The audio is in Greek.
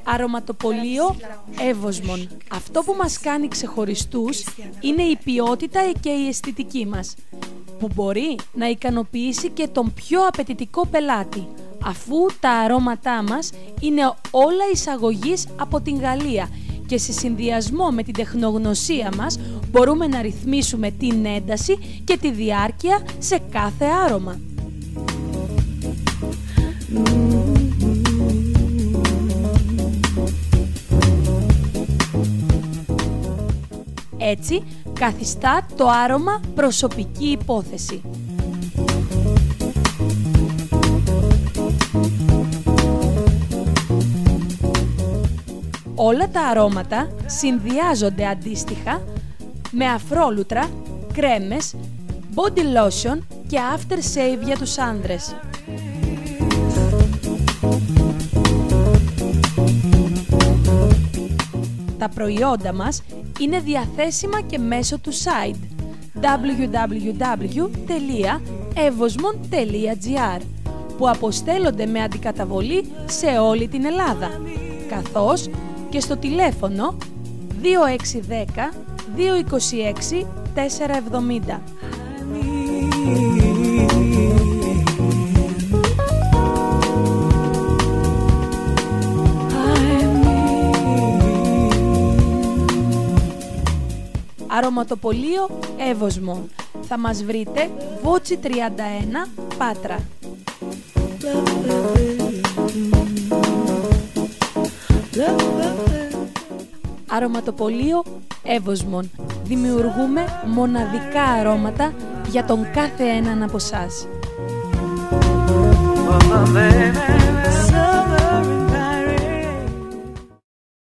Αρωματοπωλείο Εύωσμον. Αυτό που μας κάνει ξεχωριστούς είναι η ποιότητα και η αισθητική μας, που μπορεί να ικανοποιήσει και τον πιο απαιτητικό πελάτη, αφού τα αρώματά μας είναι όλα εισαγωγής από την Γαλλία και σε συνδυασμό με την τεχνογνωσία μας μπορούμε να ρυθμίσουμε την ένταση και τη διάρκεια σε κάθε άρωμα. Έτσι, καθιστά το άρωμα προσωπική υπόθεση. Όλα τα αρώματα συνδυάζονται αντίστοιχα με αφρόλουτρα, κρέμες, body lotion και after shave για τους άνδρες. Τα προϊόντα μας είναι διαθέσιμα και μέσω του site www.evosmon.gr που αποστέλλονται με αντικαταβολή σε όλη την Ελλάδα, καθώς και στο τηλέφωνο 2610 226 470. Αρωματοπωλείο Εύωσμον. Θα μας βρείτε Βότσι 31 Πάτρα. Αρωματοπωλείο Εύωσμον. Δημιουργούμε μοναδικά αρώματα για τον κάθε έναν από εσάς.